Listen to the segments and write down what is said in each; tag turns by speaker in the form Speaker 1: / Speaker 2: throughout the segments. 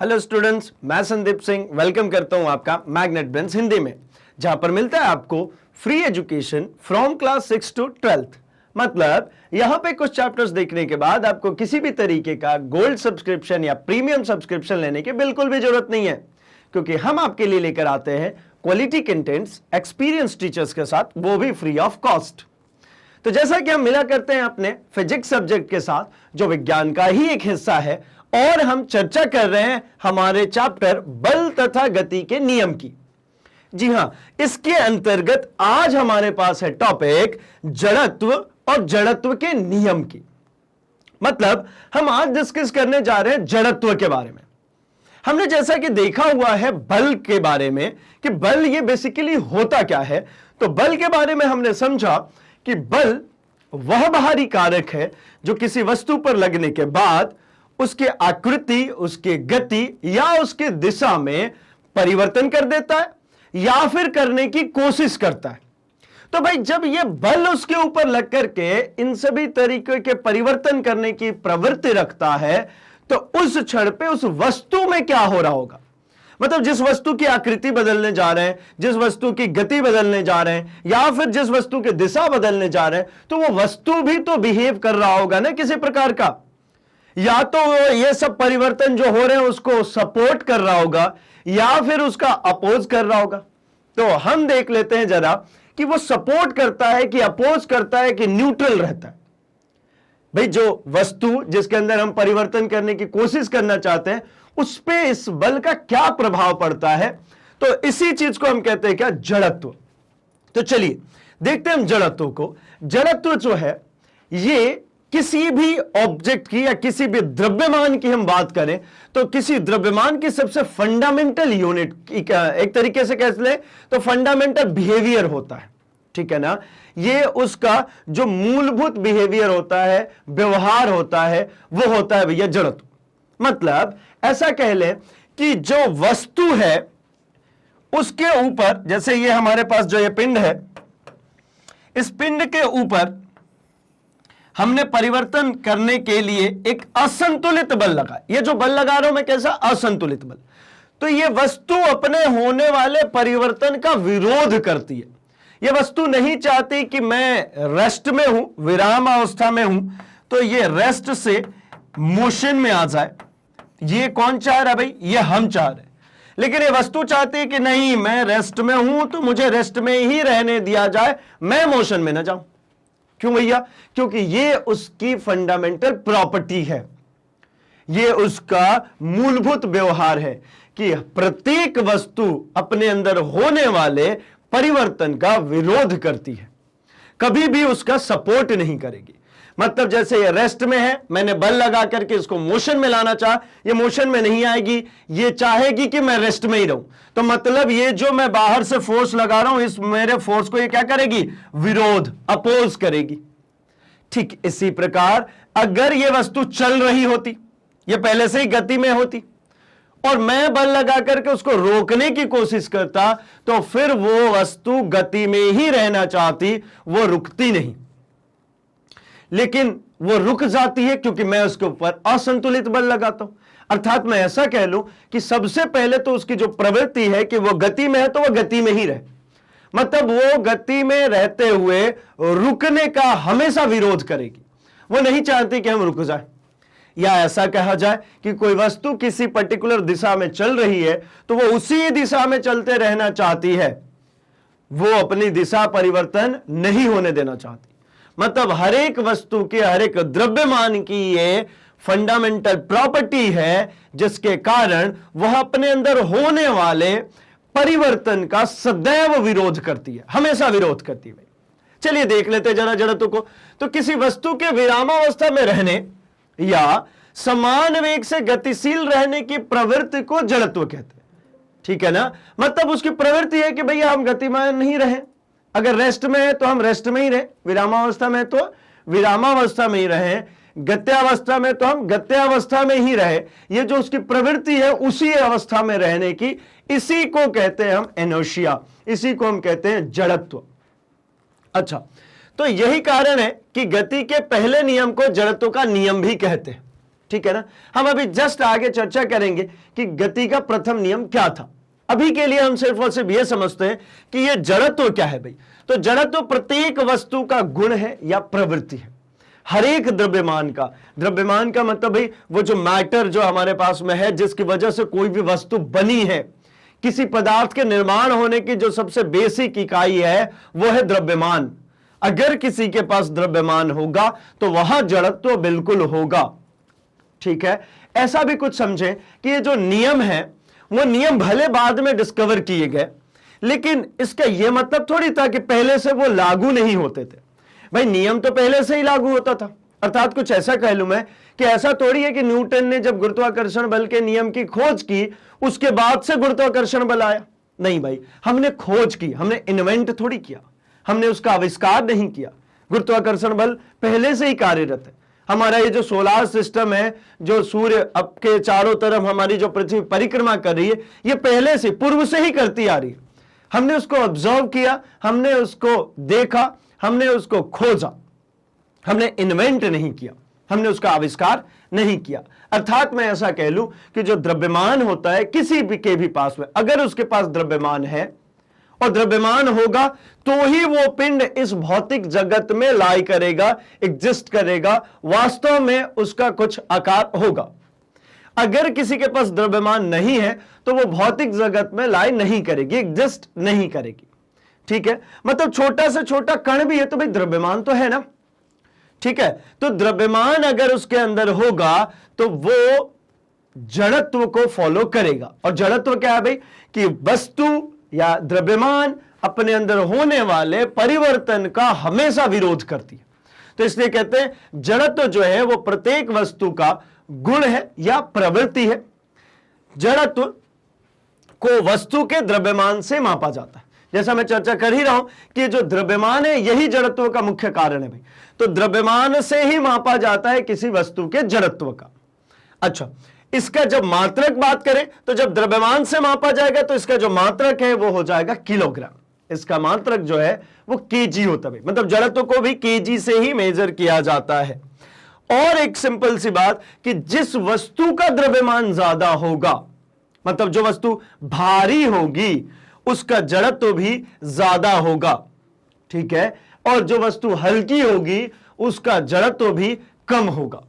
Speaker 1: Hello students, मैं Sandeep Singh welcome करता हूं आपका मैग्नेट ब्रेन्स हिंदी में, जहां पर मिलता है आपको free education from class 6 to 12th। मतलब यहां पे कुछ चैप्टर्स देखने के बाद आपको किसी भी तरीके का गोल्ड सब्सक्रिप्शन या प्रीमियम सब्सक्रिप्शन लेने की बिल्कुल भी जरूरत नहीं है, क्योंकि हम आपके लिए लेकर आते हैं क्वालिटी कंटेंट्स एक्सपीरियंस टीचर्स के साथ, वो भी फ्री ऑफ कॉस्ट। तो जैसा कि हम मिला करते हैं अपने फिजिक्स सब्जेक्ट के साथ, जो विज्ञान का ही एक हिस्सा है, और हम चर्चा कर रहे हैं हमारे चैप्टर बल तथा गति के नियम की। जी हां, इसके अंतर्गत आज हमारे पास है टॉपिक जड़त्व और जड़त्व के नियम की। मतलब हम आज डिस्कस करने जा रहे हैं जड़त्व के बारे में। हमने जैसा कि देखा हुआ है बल के बारे में कि बल ये बेसिकली होता क्या है, तो बल के बारे में हमने समझा कि बल वह बाहरी कारक है जो किसी वस्तु पर लगने के बाद उसकी आकृति, उसकी गति या उसकी दिशा में परिवर्तन कर देता है या फिर करने की कोशिश करता है। तो भाई जब यह बल उसके ऊपर लग करके इन सभी तरीके के परिवर्तन करने की प्रवृत्ति रखता है, तो उस क्षण पे उस वस्तु में क्या हो रहा होगा। मतलब जिस वस्तु की आकृति बदलने जा रहे हैं, जिस वस्तु की गति बदलने जा रहे हैं, या फिर जिस वस्तु की दिशा बदलने जा रहे हैं, तो वो वस्तु भी तो बिहेव कर रहा होगा ना किसी प्रकार का। या तो ये सब परिवर्तन जो हो रहे हैं उसको सपोर्ट कर रहा होगा या फिर उसका अपोज कर रहा होगा। तो हम देख लेते हैं जरा कि वो सपोर्ट करता है कि अपोज करता है कि न्यूट्रल रहता है। भाई जो वस्तु जिसके अंदर हम परिवर्तन करने की कोशिश करना चाहते हैं, उस पे इस बल का क्या प्रभाव पड़ता है, तो इसी चीज को हम कहते हैं क्या, जड़त्व। तो चलिए देखते हैं हम जड़त्व को। जड़त्व जो है ये किसी भी ऑब्जेक्ट की या किसी भी द्रव्यमान की हम बात करें तो किसी द्रव्यमान की सबसे फंडामेंटल यूनिट, एक तरीके से कह लें तो फंडामेंटल बिहेवियर होता है, ठीक है ना। ये उसका जो मूलभूत बिहेवियर होता है, व्यवहार होता है, वो होता है भैया जड़त्व। मतलब ऐसा कह लें कि जो वस्तु है उसके ऊपर, जैसे ये हमारे पास जो ये पिंड है, इस पिंड के ऊपर हमने परिवर्तन करने के लिए एक असंतुलित बल लगा। ये जो बल लगा रहा हूं मैं, कैसा असंतुलित बल। तो ये वस्तु अपने होने वाले परिवर्तन का विरोध करती है। ये वस्तु नहीं चाहती कि मैं रेस्ट में हूं, विराम अवस्था में हूं, तो ये रेस्ट से मोशन में आ जाए। ये कौन चाह रहा है भाई, ये हम चाह रहे हैं। लेकिन ये वस्तु चाहती है कि नहीं, मैं रेस्ट में हूं तो मुझे रेस्ट में ही रहने दिया जाए, मैं मोशन में ना जाऊं। क्यों भैया? क्योंकि ये उसकी फंडामेंटल प्रॉपर्टी है, ये उसका मूलभूत व्यवहार है कि प्रत्येक वस्तु अपने अंदर होने वाले परिवर्तन का विरोध करती है, कभी भी उसका सपोर्ट नहीं करेगी। मतलब जैसे ये रेस्ट में है, मैंने बल लगा करके इसको मोशन में लाना चाहा, ये मोशन में नहीं आएगी, ये चाहेगी कि मैं रेस्ट में ही रहूं। तो मतलब ये जो मैं बाहर से फोर्स लगा रहा हूं, इस मेरे फोर्स को ये क्या करेगी, विरोध, अपोज करेगी। ठीक इसी प्रकार अगर ये वस्तु चल रही होती, ये पहले से ही गति में होती, और मैं बल लगा करके उसको रोकने की कोशिश करता, तो फिर वो वस्तु गति में ही रहना चाहती, वो रुकती नहीं। लेकिन वो रुक जाती है क्योंकि मैं उसके ऊपर असंतुलित बल लगाता हूं। अर्थात मैं ऐसा कह लूं कि सबसे पहले तो उसकी जो प्रवृत्ति है कि वो गति में है, तो वो गति में ही रहे। मतलब वो गति में रहते हुए रुकने का हमेशा विरोध करेगी, वो नहीं चाहती कि हम रुक जाए। या ऐसा कहा जाए कि कोई वस्तु किसी पर्टिकुलर दिशा में चल रही है तो वो उसी दिशा में चलते रहना चाहती है, वो अपनी दिशा परिवर्तन नहीं होने देना चाहती। मतलब हर एक वस्तु की, हर एक द्रव्यमान की ये फंडामेंटल प्रॉपर्टी है, जिसके कारण वह अपने अंदर होने वाले परिवर्तन का सदैव विरोध करती है, हमेशा विरोध करती है। चलिए देख लेते हैं जरा जड़त्व को। तो किसी वस्तु के विरामावस्था में रहने या समान वेग से गतिशील रहने की प्रवृत्ति को जड़त्व कहते हैं, ठीक है ना। मतलब उसकी प्रवृत्ति है कि भैया हम गतिमान नहीं रहे, अगर रेस्ट में है तो हम रेस्ट में ही रहे, विरामावस्था में तो विरामावस्था में ही रहे, गत्यावस्था में तो हम गत्यावस्था में ही रहे। ये जो उसकी प्रवृत्ति है उसी अवस्था में रहने की, इसी को कहते हैं हम इनर्शिया, इसी को हम कहते हैं जड़त्व। अच्छा, तो यही कारण है कि गति के पहले नियम को जड़त्व का नियम भी कहते हैं, ठीक है ना। हम अभी जस्ट आगे चर्चा करेंगे कि गति का प्रथम नियम क्या था। अभी के लिए हम सिर्फ और सिर्फ यह समझते हैं कि यह जड़त्व क्या है भाई। तो जड़त्व प्रत्येक वस्तु का गुण है या प्रवृत्ति है, हर एक द्रव्यमान का मतलब भाई वो जो मैटर जो हमारे पास में है, जिसकी वजह से कोई भी वस्तु बनी है, किसी पदार्थ के निर्माण होने की जो सबसे बेसिक इकाई है वो है द्रव्यमान। अगर किसी के पास द्रव्यमान होगा तो वहां जड़त्व बिल्कुल होगा, ठीक है। ऐसा भी कुछ समझें कि ये जो नियम है वो नियम भले बाद में डिस्कवर किए गए, लेकिन इसका यह मतलब थोड़ी था कि पहले से वो लागू नहीं होते थे। भाई नियम तो पहले से ही लागू होता था। अर्थात कुछ ऐसा कह लूं मैं कि ऐसा थोड़ी है कि न्यूटन ने जब गुरुत्वाकर्षण बल के नियम की खोज की उसके बाद से गुरुत्वाकर्षण बल आया। नहीं भाई, हमने खोज की, हमने इन्वेंट थोड़ी किया, हमने उसका आविष्कार नहीं किया। गुरुत्वाकर्षण बल पहले से ही कार्यरत है। हमारा ये जो सोलार सिस्टम है, जो सूर्य अब के चारों तरफ हमारी जो पृथ्वी परिक्रमा कर रही है, ये पहले से पूर्व से ही करती आ रही है। हमने उसको ऑब्जर्व किया, हमने उसको देखा, हमने उसको खोजा, हमने इन्वेंट नहीं किया, हमने उसका आविष्कार नहीं किया। अर्थात मैं ऐसा कह लूं कि जो द्रव्यमान होता है किसी भी के भी पास में, अगर उसके पास द्रव्यमान है और द्रव्यमान होगा तो ही वो पिंड इस भौतिक जगत में लाई करेगा, एग्जिस्ट करेगा, वास्तव में उसका कुछ आकार होगा। अगर किसी के पास द्रव्यमान नहीं है तो वो भौतिक जगत में लाई नहीं करेगी, एग्जिस्ट नहीं करेगी, ठीक है। मतलब छोटा से छोटा कण भी है तो भाई द्रव्यमान तो है ना, ठीक है। तो द्रव्यमान अगर उसके अंदर होगा तो वो जड़त्व को फॉलो करेगा। और जड़त्व क्या है भाई कि वस्तु या द्रव्यमान अपने अंदर होने वाले परिवर्तन का हमेशा विरोध करती है। तो इसलिए कहते हैं जड़त्व जो है वो प्रत्येक वस्तु का गुण है या प्रवृत्ति है। जड़त्व को वस्तु के द्रव्यमान से मापा जाता है। जैसा मैं चर्चा कर ही रहा हूं कि जो द्रव्यमान है यही जड़त्व का मुख्य कारण है भाई। तो द्रव्यमान से ही मापा जाता है किसी वस्तु के जड़त्व का। अच्छा, इसका जब मात्रक बात करें तो जब द्रव्यमान से मापा जाएगा तो इसका जो मात्रक है वो हो जाएगा किलोग्राम। इसका मात्रक जो है वो केजी होता है, मतलब जड़त्व को भी केजी से ही मेजर किया जाता है। और एक सिंपल सी बात कि जिस वस्तु का द्रव्यमान ज्यादा होगा, मतलब जो वस्तु भारी होगी उसका जड़त्व भी ज्यादा होगा, ठीक है। और जो वस्तु हल्की होगी उसका जड़त्व भी कम होगा,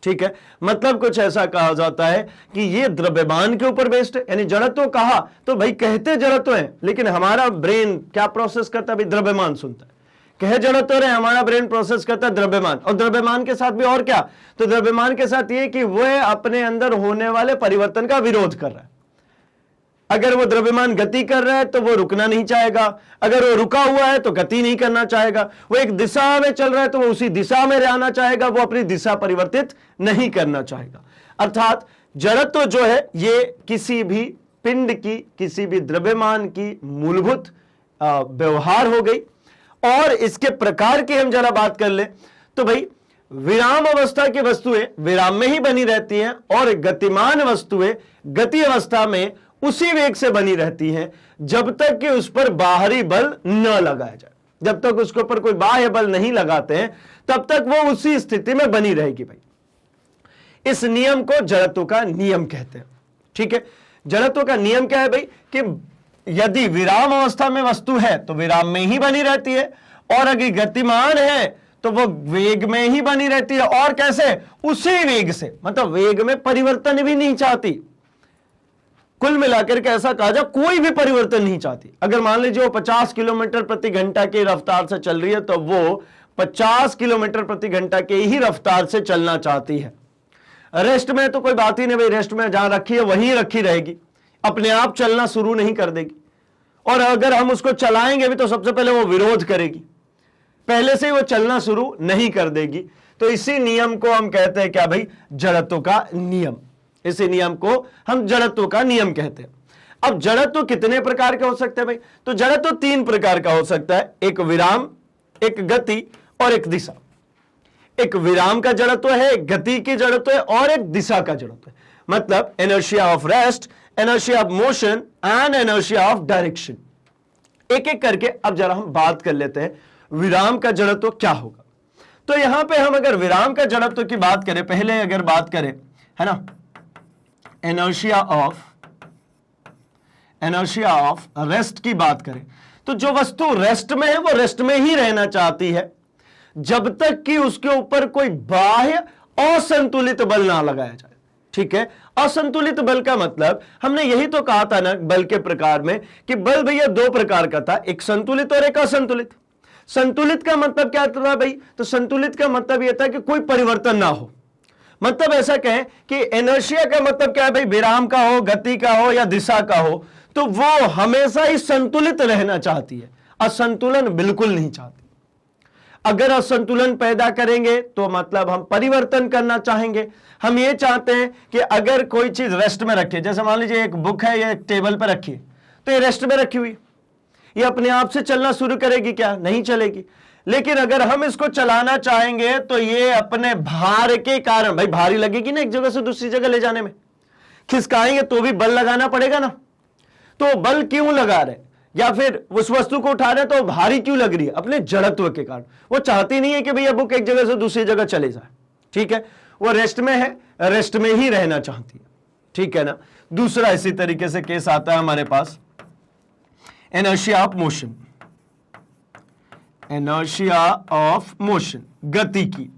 Speaker 1: ठीक है। मतलब कुछ ऐसा कहा जाता है कि ये द्रव्यमान के ऊपर बेस्ड है। यानी जड़त्व कहा तो भाई कहते जड़त्व है, लेकिन हमारा ब्रेन क्या प्रोसेस करता है भाई, द्रव्यमान सुनता है। कहे जड़त्व है, हमारा ब्रेन प्रोसेस करता है द्रव्यमान। और द्रव्यमान के साथ भी और क्या, तो द्रव्यमान के साथ ये कि वह अपने अंदर होने वाले परिवर्तन का विरोध कर रहा है। अगर वो द्रव्यमान गति कर रहा है तो वो रुकना नहीं चाहेगा, अगर वो रुका हुआ है तो गति नहीं करना चाहेगा, वो एक दिशा में चल रहा है तो वो उसी दिशा में रहना चाहेगा, वो अपनी दिशा परिवर्तित नहीं करना चाहेगा। अर्थात जड़त्व जो है ये किसी भी पिंड की, किसी भी द्रव्यमान की मूलभूत व्यवहार हो गई। और इसके प्रकार की हम जरा बात कर ले तो भाई विराम अवस्था की वस्तुएं विराम में ही बनी रहती हैं और गतिमान वस्तुएं गति अवस्था में उसी वेग से बनी रहती हैं जब तक कि उस पर बाहरी बल न लगाया जाए। जब तक उसके ऊपर कोई बाह्य बल नहीं लगाते हैं तब तक वो उसी स्थिति में बनी रहेगी भाई। इस नियम को जड़त्व का नियम कहते हैं, ठीक है। जड़त्व का नियम क्या है भाई कि यदि विराम अवस्था में वस्तु है तो विराम में ही बनी रहती है, और अगर गतिमान है तो वो वेग में ही बनी रहती है। और कैसे, उसी वेग से, मतलब वेग में परिवर्तन भी नहीं चाहती। कुल मिलाकर के ऐसा कहा जाए कोई भी परिवर्तन नहीं चाहती। अगर मान लीजिए वो 50 किलोमीटर प्रति घंटा की रफ्तार से चल रही है तो वो 50 किलोमीटर प्रति घंटा के ही रफ्तार से चलना चाहती है। रेस्ट में तो कोई बात ही नहीं भाई, रेस्ट में जहां रखी है वहीं रखी रहेगी, अपने आप चलना शुरू नहीं कर देगी। और अगर हम उसको चलाएंगे भी तो सबसे पहले वो विरोध करेगी, पहले से ही वो चलना शुरू नहीं कर देगी। तो इसी नियम को हम कहते हैं क्या भाई, जड़त्व का नियम। इसी नियम को हम जड़त्व का नियम कहते हैं। अब जड़त्व कितने प्रकार के हो सकते हैं भाई, तो जड़त्व 3 प्रकार का हो सकता है, एक विराम, एक गति और एक दिशा। एक विराम का जड़त्व है, एक गति की जड़त्व है और एक दिशा का जड़त्व है। मतलब inertia of rest, inertia of motion and inertia of direction. एक एक करके अब जरा हम बात कर लेते हैं विराम का जड़त्व क्या होगा। तो यहां पे हम अगर विराम का जड़त्व की बात करें, पहले अगर बात करें है ना, इनर्शिया ऑफ रेस्ट की बात करें तो जो वस्तु रेस्ट में है वो रेस्ट में ही रहना चाहती है जब तक कि उसके ऊपर कोई बाह्य असंतुलित बल ना लगाया जाए। ठीक है, असंतुलित बल का मतलब हमने यही तो कहा था ना बल के प्रकार में कि बल भैया दो प्रकार का था, एक संतुलित और एक असंतुलित। संतुलित का मतलब क्या था भाई, तो संतुलित का मतलब यह था कि कोई परिवर्तन ना हो। मतलब ऐसा कहें कि इनर्शिया का मतलब क्या है भाई, विराम का हो, गति का हो या दिशा का हो, तो वो हमेशा ही संतुलित रहना चाहती है, असंतुलन बिल्कुल नहीं चाहती। अगर असंतुलन पैदा करेंगे तो मतलब हम परिवर्तन करना चाहेंगे। हम ये चाहते हैं कि अगर कोई चीज रेस्ट में रखी है, जैसे मान लीजिए एक बुक है, ये टेबल पर रखी है, तो ये रेस्ट में रखी हुई, ये अपने आप से चलना शुरू करेगी क्या? नहीं चलेगी। लेकिन अगर हम इसको चलाना चाहेंगे तो ये अपने भार के कारण, भाई भारी लगेगी ना एक जगह से दूसरी जगह ले जाने में, खिसकाएंगे तो भी बल लगाना पड़ेगा ना। तो बल क्यों लगा रहे, या फिर उस वस्तु को उठा रहे तो भारी क्यों लग रही है? अपने जड़त्व के कारण। वो चाहती नहीं है कि भैया बुक एक जगह से दूसरी जगह चले जाए। ठीक है, वो रेस्ट में है, रेस्ट में ही रहना चाहती है। ठीक है ना। दूसरा इसी तरीके से केस आता है हमारे पास, inertia of motion. Inertia of motion, गति की,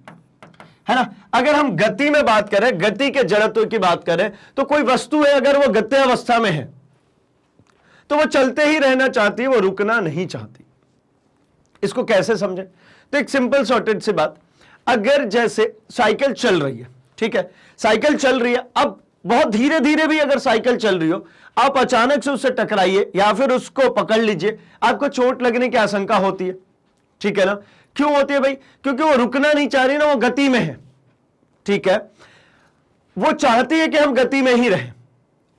Speaker 1: है ना। अगर हम गति में बात करें, गति के जड़त्व की बात करें, तो कोई वस्तु है अगर वो गत्य अवस्था में है तो वो चलते ही रहना चाहती है, वो रुकना नहीं चाहती। इसको कैसे समझें? तो एक सिंपल सॉर्टेड सी बात, अगर जैसे साइकिल चल रही है, ठीक है, साइकिल चल रही है, अब बहुत धीरे धीरे भी अगर साइकिल चल रही हो, आप अचानक से उससे टकराइए या फिर उसको पकड़ लीजिए, आपको चोट लगने की आशंका होती है। ठीक है ना। क्यों होती है भाई? क्योंकि वो रुकना नहीं चाह रही ना, वो गति में है। ठीक है, वो चाहती है कि हम गति में ही रहें।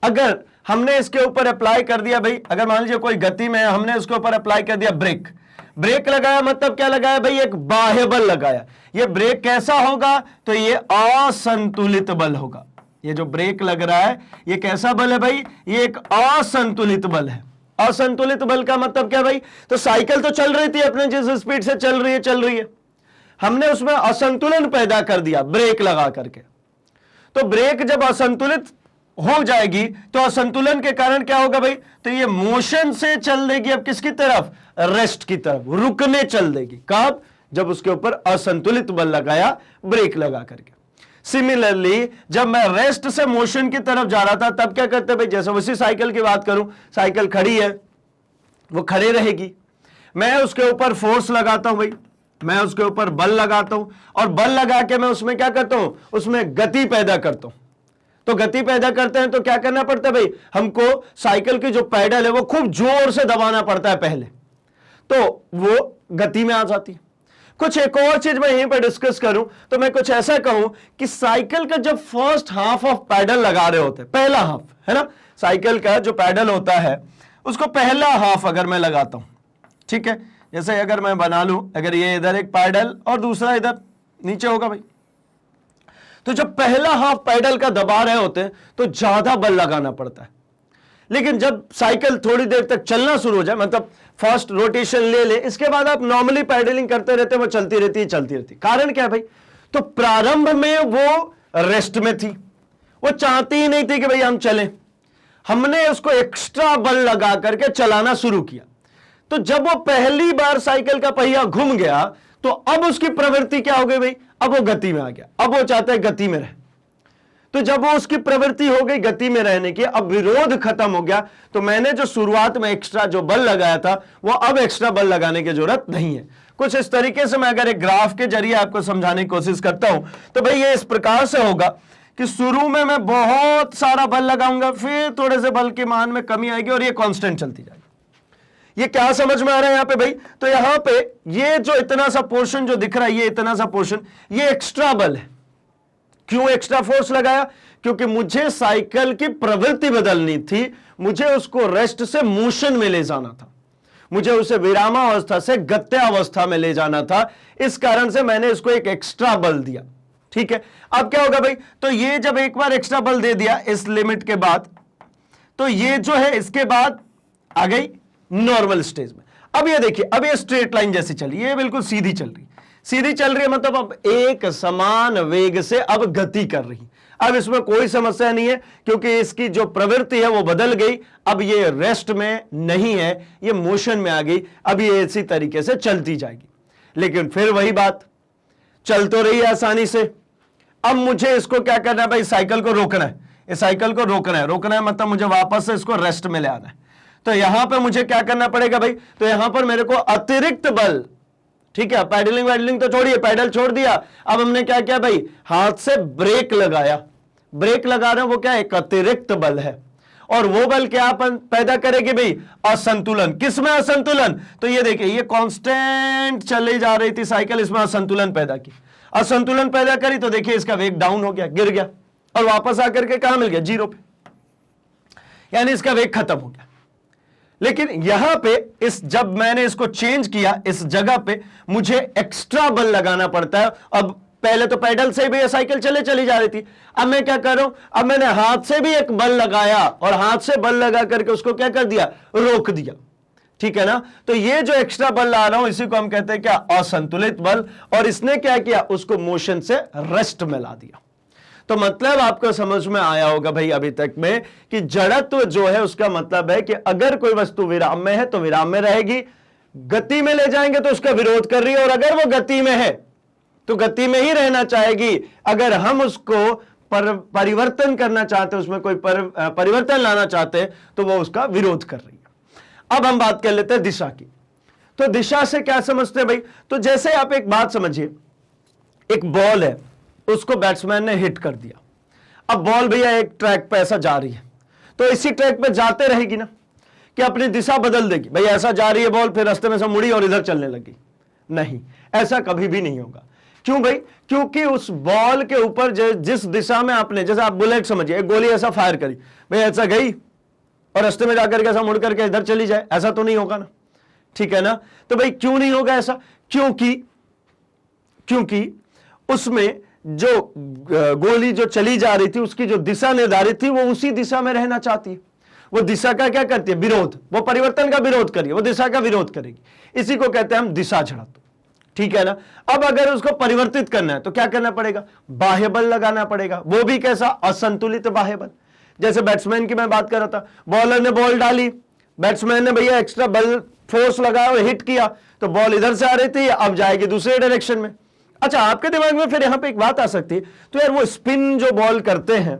Speaker 1: अगर हमने इसके ऊपर अप्लाई कर दिया भाई, अगर मान लीजिए कोई गति में है, हमने उसके ऊपर अप्लाई कर दिया ब्रेक, ब्रेक लगाया, मतलब क्या लगाया भाई? एक बाह्य बल लगाया। ये ब्रेक कैसा होगा? तो ये असंतुलित बल होगा। ये जो ब्रेक लग रहा है ये कैसा बल है भाई? ये एक असंतुलित बल है। असंतुलित बल का मतलब क्या भाई? तो साइकिल तो चल रही थी अपने जिस स्पीड से चल रही है, हमने उसमें असंतुलन पैदा कर दिया ब्रेक लगा करके। तो ब्रेक जब असंतुलित हो जाएगी तो असंतुलन के कारण क्या होगा भाई? तो ये मोशन से चल देगी अब किसकी तरफ? रेस्ट की तरफ, रुकने चल देगी। कब? जब उसके ऊपर असंतुलित बल लगाया ब्रेक लगा करके। सिमिलरली जब मैं रेस्ट से मोशन की तरफ जा रहा था तब क्या करते भाई? जैसे उसी साइकिल की बात करूं, साइकिल खड़ी है, वो खड़े रहेगी, मैं उसके ऊपर फोर्स लगाता हूं भाई, मैं उसके ऊपर बल लगाता हूं, और बल लगा के मैं उसमें क्या करता हूं? उसमें गति पैदा करता हूं। तो गति पैदा करते हैं तो क्या करना पड़ता है भाई? हमको साइकिल की जो पैडल है वो खूब जोर से दबाना पड़ता है पहले, तो वो गति में आ जाती है। कुछ एक और चीज मैं यहीं पर डिस्कस करूं तो मैं कुछ ऐसा कहूं कि साइकिल का जब फर्स्ट हाफ ऑफ पैडल लगा रहे होते हैं, पहला हाफ है ना, साइकिल का जो पैडल होता है उसको पहला हाफ अगर मैं लगाता हूं, ठीक है, जैसे अगर मैं बना लूं, अगर ये इधर एक पैडल और दूसरा इधर नीचे होगा भाई, तो जब पहला हाफ पैडल का दबा रहे होते हैं तो ज्यादा बल लगाना पड़ता है। लेकिन जब साइकिल थोड़ी देर तक चलना शुरू हो जाए, मतलब फर्स्ट रोटेशन ले ले, इसके बाद आप नॉर्मली पैडलिंग करते रहते हैं, वो चलती रहती। कारण क्या है भाई? तो प्रारंभ में वो रेस्ट में थी, वो चाहती ही नहीं थी कि भाई हम चलें, हमने उसको एक्स्ट्रा बल लगा करके चलाना शुरू किया। तो जब वो पहली बार साइकिल का पहिया घूम गया तो अब उसकी प्रवृत्ति क्या हो गई भाई? अब वो गति में आ गया, अब वो चाहता है गति में रहे। तो जब वो उसकी प्रवृत्ति हो गई गति में रहने की, अब विरोध खत्म हो गया, तो मैंने जो शुरुआत में एक्स्ट्रा जो बल लगाया था वो अब एक्स्ट्रा बल लगाने की जरूरत नहीं है। कुछ इस तरीके से मैं अगर एक ग्राफ के जरिए आपको समझाने की कोशिश करता हूं तो भाई ये इस प्रकार से होगा कि शुरू में मैं बहुत सारा बल लगाऊंगा, फिर थोड़े से बल के मान में कमी आएगी और ये कांस्टेंट चलती जाएगी। ये क्या समझ में आ रहा है यहां पे भाई? तो यहां पे ये जो इतना सा पोर्शन जो दिख रहा है, ये इतना सा पोर्शन, ये एक्स्ट्रा बल है। क्यों एक्स्ट्रा फोर्स लगाया? क्योंकि मुझे साइकिल की प्रवृत्ति बदलनी थी, मुझे उसको रेस्ट से मोशन में ले जाना था, मुझे उसे विरामावस्था से गत्यावस्था में ले जाना था। इस कारण से मैंने इसको एक एक्स्ट्रा बल दिया। ठीक है, अब क्या होगा भाई? तो ये जब एक बार एक्स्ट्रा बल दे दिया इस लिमिट के बाद, तो ये जो है इसके बाद आ गई नॉर्मल स्टेज में। अब ये देखिए, अब ये स्ट्रेट लाइन जैसी चली, ये बिल्कुल सीधी चल रही है, सीधी चल रही है, मतलब अब एक समान वेग से अब गति कर रही। अब इसमें कोई समस्या नहीं है क्योंकि इसकी जो प्रवृत्ति है वो बदल गई, अब ये रेस्ट में नहीं है, ये मोशन में आ गई, अब ये इसी तरीके से चलती जाएगी। लेकिन फिर वही बात, चल तो रही है आसानी से, अब मुझे इसको क्या करना है भाई, साइकिल को रोकना है, इस साइकिल को रोकना है, रोकना है मतलब मुझे वापस से इसको रेस्ट में ले आना है। तो यहां पे मुझे क्या करना पड़ेगा भाई, तो यहां पर मेरे को अतिरिक्त बल, ठीक है, पैडलिंग वैडलिंग तो छोड़िए, पैडल छोड़ दिया, अब हमने क्या किया भाई, हाथ से ब्रेक लगाया, ब्रेक लगा रहे हैं, वो क्या एक अतिरिक्त बल है, और वो बल क्या पैदा करेगी भाई, असंतुलन। किसमें असंतुलन, तो ये देखिए ये कांस्टेंट चली जा रही थी साइकिल, इसमें असंतुलन पैदा की, असंतुलन पैदा करी तो देखिए इसका वेग डाउन हो गया, गिर गया, और वापस आकर के कहां मिल गया, जीरो पे, यानी इसका वेग खत्म हो गया। लेकिन यहां पे इस जब मैंने इसको चेंज किया, इस जगह पे मुझे एक्स्ट्रा बल लगाना पड़ता है। अब पहले तो पैडल से भी साइकिल चली जा रही थी, अब मैं क्या कर रहा हूं, अब मैंने हाथ से भी एक बल लगाया, और हाथ से बल लगा करके उसको क्या कर दिया, रोक दिया, ठीक है ना। तो ये जो एक्स्ट्रा बल ला रहा हूं इसी को हम कहते हैं क्या, असंतुलित बल, और इसने क्या किया, उसको मोशन से रेस्ट में ला दिया। तो मतलब आपको समझ में आया होगा भाई अभी तक में कि जड़त्व जो है उसका मतलब है कि अगर कोई वस्तु विराम में है तो विराम में रहेगी, गति में ले जाएंगे तो उसका विरोध कर रही है, और अगर वो गति में है तो गति में ही रहना चाहेगी, अगर हम उसको परिवर्तन करना चाहते हैं, उसमें कोई परिवर्तन लाना चाहते हैं तो वो उसका विरोध कर रही है। अब हम बात कर लेते हैं दिशा की। तो दिशा से क्या समझते हैं भाई, तो जैसे आप एक बात समझिए, एक बॉल है, उसको बैट्समैन ने हिट कर दिया, अब बॉल भैया एक ट्रैक पे ऐसा जा रही है, तो इसी ट्रैक पे जाते रहेगी ना, कि अपनी दिशा बदल देगी, भाई ऐसा जा रही है बॉल, फिर रास्ते में से मुड़ी और इधर चलने लगी, नहीं, ऐसा कभी भी नहीं होगा। क्यों भाई, क्योंकि उस बॉल के ऊपर जिस दिशा में आपने, जैसे आप बुलेट समझिए, एक गोली ऐसा फायर करी, भाई ऐसा गई और रास्ते में जाकर के ऐसा मुड़ करके इधर चली जाए, ऐसा तो नहीं होगा ना, ठीक है ना। तो भाई क्यों नहीं होगा ऐसा, क्योंकि उसमें जो गोली जो चली जा रही थी उसकी जो दिशा निर्धारित थी वो उसी दिशा में रहना चाहती है, वो दिशा का क्या करती है, विरोध, वो परिवर्तन का विरोध करिए, वो दिशा का विरोध करेगी, इसी को कहते हैं हम दिशा जड़त्व, ठीक है ना। अब अगर उसको परिवर्तित करना है तो क्या करना पड़ेगा, बाह्य बल लगाना पड़ेगा, वो भी कैसा, असंतुलित बाह्य बल। जैसे बैट्समैन की मैं बात कर रहा था, बॉलर ने बॉल डाली, बैट्समैन ने भैया एक्स्ट्रा बल फोर्स लगाया और हिट किया, तो बॉल इधर से आ रही थी, अब जाएगी दूसरे डायरेक्शन में। अच्छा, आपके दिमाग में फिर यहां पे एक बात आ सकती है, तो यार वो स्पिन जो बॉल करते हैं,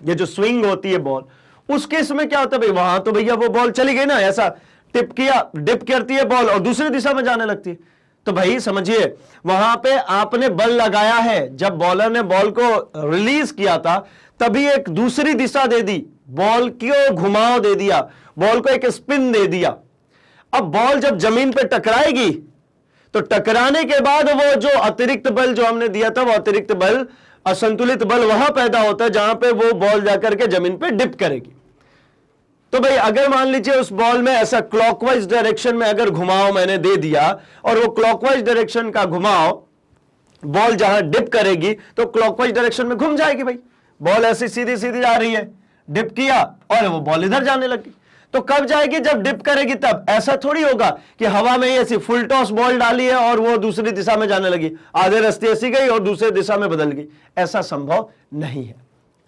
Speaker 1: ये जो स्विंग होती है बॉल, उस केस में क्या होता है भाई, वहां तो भैया वो बॉल चली गई ना, ऐसा टिप किया, डिप करती है बॉल और दूसरी दिशा में जाने लगती है। तो भाई समझिए, वहां पे आपने बल लगाया है, जब बॉलर ने बॉल को रिलीज किया था तभी एक दूसरी दिशा दे दी, बॉल को घुमाव दे दिया, बॉल को एक स्पिन दे दिया। अब बॉल जब जमीन पे टकराएगी तो टकराने के बाद वो जो अतिरिक्त बल जो हमने दिया था, वो अतिरिक्त बल, असंतुलित बल वहां पैदा होता है जहां पे वो बॉल जाकर के जमीन पे डिप करेगी। तो भाई अगर मान लीजिए उस बॉल में ऐसा क्लॉकवाइज डायरेक्शन में अगर घुमाव मैंने दे दिया, और वो क्लॉकवाइज डायरेक्शन का घुमाव बॉल जहां डिप करेगी तो क्लॉकवाइज डायरेक्शन में घूम जाएगी, भाई बॉल ऐसी सीधी सीधी जा रही है, डिप किया और वो बॉल इधर जाने लगी, तो कब जाएगी, जब डिप करेगी तब। ऐसा थोड़ी होगा कि हवा में ही ऐसी फुल टॉस बॉल डाली है और वो दूसरी दिशा में जाने लगी, आधे रास्ते ऐसी गई और दूसरे दिशा में बदल गई, ऐसा संभव नहीं है।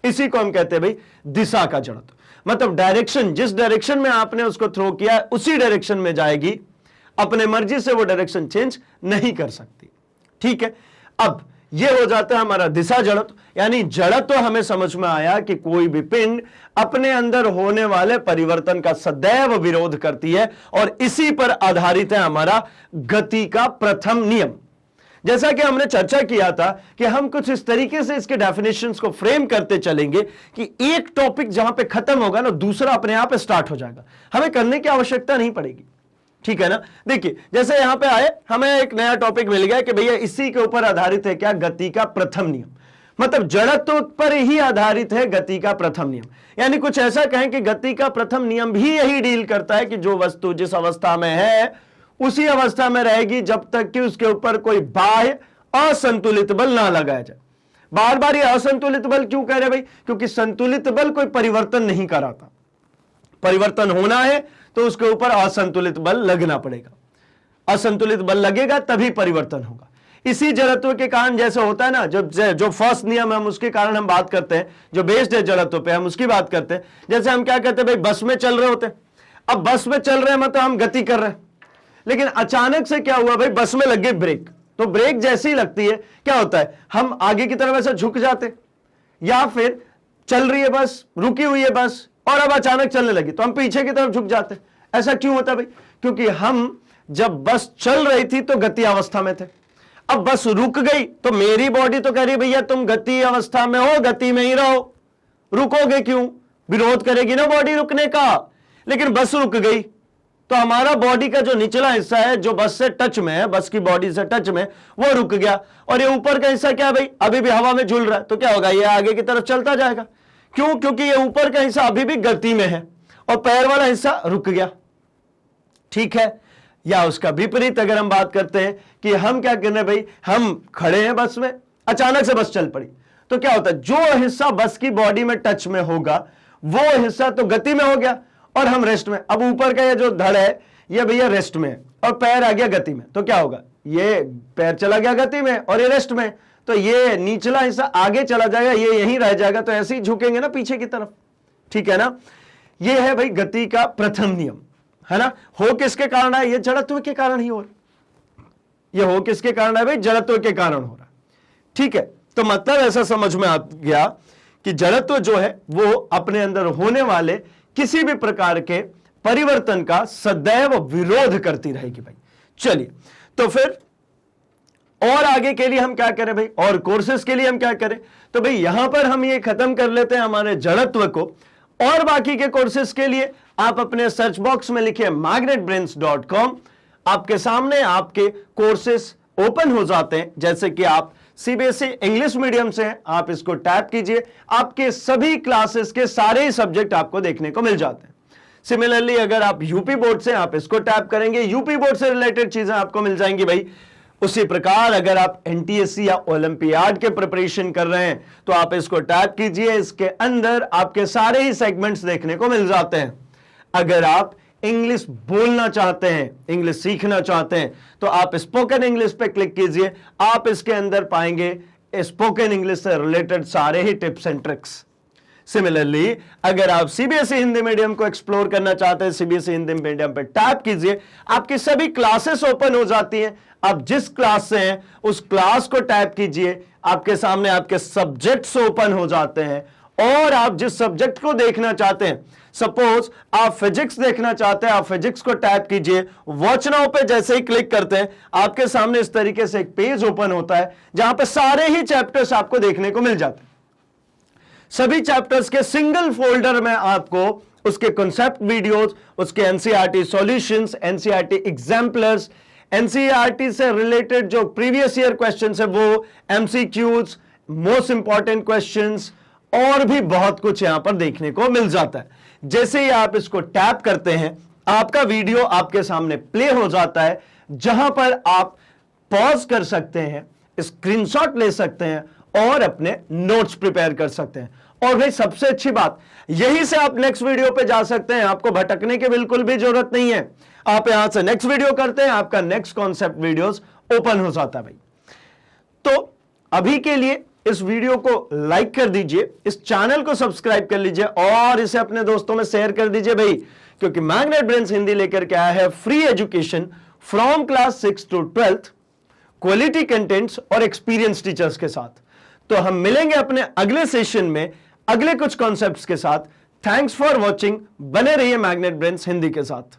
Speaker 1: इसी को हम कहते हैं भाई दिशा का जड़त्व, मतलब डायरेक्शन, जिस डायरेक्शन में आपने उसको थ्रो किया उसी डायरेक्शन में जाएगी, अपने मर्जी से वो डायरेक्शन चेंज नहीं कर सकती, ठीक है। अब ये हो जाता है हमारा दिशा जड़त्व, यानी जड़त्व हमें समझ में आया कि कोई भी पिंड अपने अंदर होने वाले परिवर्तन का सदैव विरोध करती है, और इसी पर आधारित है हमारा गति का प्रथम नियम। जैसा कि हमने चर्चा किया था कि हम कुछ इस तरीके से इसके डेफिनेशंस को फ्रेम करते चलेंगे कि एक टॉपिक जहां पे खत्म होगा ना, दूसरा अपने आप स्टार्ट हो जाएगा, हमें करने की आवश्यकता नहीं पड़ेगी, ठीक है ना। देखिए जैसे यहां पे आए, हमें एक नया टॉपिक मिल गया कि भैया इसी के ऊपर आधारित है क्या, गति का प्रथम नियम, मतलब जड़त्व पर ही आधारित है गति का प्रथम नियम। यानी कुछ ऐसा कहें कि गति का प्रथम नियम भी यही डील करता है कि जो वस्तु जिस अवस्था में है उसी अवस्था में रहेगी जब तक कि उसके ऊपर कोई बाह्य असंतुलित बल ना लगाया जाए। बार बार ये असंतुलित बल क्यों कह रहे भाई, क्योंकि संतुलित बल कोई परिवर्तन नहीं कराता, परिवर्तन होना है तो उसके ऊपर असंतुलित बल लगना पड़ेगा, असंतुलित बल लगेगा तभी परिवर्तन होगा। इसी जड़त्व के कारण जैसे होता है ना, जो फर्स्ट नियम है हम उसके कारण हम बात करते हैं, जो बेस्ड है जड़त्व पे हम उसकी बात करते हैं। जैसे हम क्या कहते हैं भाई, बस में चल रहे होते हैं, अब बस में चल रहे हैं मतलब हम गति कर रहे हैं, लेकिन अचानक से क्या हुआ भाई, बस में लग गई ब्रेक। तो ब्रेक जैसे ही लगती है क्या होता है, हम आगे की तरफ ऐसे झुक जाते, या फिर चल रही है बस, रुकी हुई है बस और अब अचानक चलने लगी तो हम पीछे की तरफ झुक जाते। ऐसा क्यों होता है भाई, क्योंकि हम जब बस चल रही थी तो गति अवस्था में थे, अब बस रुक गई तो मेरी बॉडी तो कह रही भैया तुम गति अवस्था में हो, गति में ही रहो, रुकोगे क्यों, विरोध करेगी ना बॉडी रुकने का। लेकिन बस रुक गई तो हमारा बॉडी का जो निचला हिस्सा है जो बस से टच में है, बस की बॉडी से टच में, वो रुक गया, और ये ऊपर का हिस्सा क्या है भाई, अभी भी हवा में झूल रहा है। तो क्या होगा, ये आगे की तरफ चलता जाएगा। क्यों, क्योंकि ये ऊपर का हिस्सा अभी भी गति में है और पैर वाला हिस्सा रुक गया। ठीक है, या उसका विपरीत अगर हम बात करते हैं कि हम क्या करने भाई, हम खड़े हैं बस में, अचानक से बस चल पड़ी, तो क्या होता है, जो हिस्सा बस की बॉडी में टच में होगा वो हिस्सा तो गति में हो गया और हम रेस्ट में। अब ऊपर का ये जो धड़ है ये भैया रेस्ट में है और पैर आ गया गति में, तो क्या होगा, ये पैर चला गया गति में और ये रेस्ट में, तो ये निचला हिस्सा आगे चला जाएगा, ये यहीं रह जाएगा, तो ऐसे ही झुकेंगे ना पीछे की तरफ। ठीक है ना, ये है भाई गति का प्रथम नियम, है ना। हो किसके कारण है, ये जड़त्व के कारण ही हो रहा, ये हो किसके कारण है भाई, जड़त्व के कारण हो रहा। ठीक है, तो मतलब ऐसा समझ में आ गया कि जड़त्व जो है वो अपने अंदर होने वाले किसी भी प्रकार के परिवर्तन का सदैव विरोध करती रहेगी भाई। चलिए, तो फिर और आगे के लिए हम क्या करें भाई, और कोर्सेज के लिए हम क्या करें, तो भाई यहां पर हम ये खत्म कर लेते हैं हमारे जड़त्व को, और बाकी के कोर्सेज के लिए आप अपने सर्च बॉक्स में लिखिए magnetbrains.com, आपके सामने आपके कोर्सेज ओपन हो जाते हैं। जैसे कि आप सीबीएसई इंग्लिश मीडियम से हैं, आप इसको टैप कीजिए, आपके सभी क्लासेस के सारे ही सब्जेक्ट आपको देखने को मिल जाते हैं। सिमिलरली अगर आप यूपी बोर्ड से, आप इसको टैप करेंगे, यूपी बोर्ड से रिलेटेड चीजें आपको मिल जाएंगी भाई। उसी प्रकार अगर आप एनटीएससी या ओलंपियाड के प्रिपरेशन कर रहे हैं तो आप इसको टैप कीजिए, इसके अंदर आपके सारे ही सेगमेंट्स देखने को मिल जाते हैं। अगर आप इंग्लिश बोलना चाहते हैं, इंग्लिश सीखना चाहते हैं, तो आप स्पोकन इंग्लिश पे क्लिक कीजिए, आप इसके अंदर पाएंगे स्पोकन इंग्लिश से रिलेटेड सारे ही टिप्स एंड ट्रिक्स। सिमिलरली अगर आप सीबीएसई हिंदी मीडियम को एक्सप्लोर करना चाहते हैं, सीबीएसई हिंदी मीडियम पे टैप कीजिए, आपकी सभी क्लासेस ओपन हो जाती हैं। आप जिस क्लास से हैं उस क्लास को टैप कीजिए, आपके सामने आपके सब्जेक्ट्स ओपन हो जाते हैं, और आप जिस सब्जेक्ट को देखना चाहते हैं, सपोज आप फिजिक्स देखना चाहते हैं, आप फिजिक्स को टैप कीजिए, वॉच नाउ पे जैसे ही क्लिक करते हैं आपके सामने इस तरीके से एक पेज ओपन होता है जहां पे सारे ही चैप्टर्स आपको देखने को मिल जाते हैं। सभी चैप्टर्स के सिंगल फोल्डर में आपको उसके कॉन्सेप्ट वीडियोस, उसके NCERT solutions, NCERT exemplars, NCERT से रिलेटेड जो प्रीवियस ईयर क्वेश्चंस है वो, एमसीक्यूज, मोस्ट इंपॉर्टेंट क्वेश्चंस, और भी बहुत कुछ यहां पर देखने को मिल जाता है। जैसे ही आप इसको टैप करते हैं आपका वीडियो आपके सामने प्ले हो जाता है, जहां पर आप पॉज कर सकते हैं, स्क्रीनशॉट ले सकते हैं और अपने नोट्स प्रिपेयर कर सकते हैं। और भाई सबसे अच्छी बात, यहीं से आप नेक्स्ट वीडियो पे जा सकते हैं, आपको भटकने की बिल्कुल भी जरूरत नहीं है। आप यहां से नेक्स्ट वीडियो करते हैं, आपका नेक्स्ट कॉन्सेप्ट वीडियोस ओपन हो जाता है भाई। तो अभी के लिए इस वीडियो को लाइक कर दीजिए, इस चैनल को सब्सक्राइब कर लीजिए और इसे अपने दोस्तों में शेयर कर दीजिए भाई, क्योंकि मैग्नेट ब्रेन्स हिंदी लेकर के आया है free education from class 6 to 12th, quality contents और एक्सपीरियंस टीचर्स के साथ। तो हम मिलेंगे अपने अगले सेशन में अगले कुछ कॉन्सेप्ट्स के साथ। थैंक्स फॉर वॉचिंग, बने रहिए मैग्नेट ब्रेन्स हिंदी के साथ।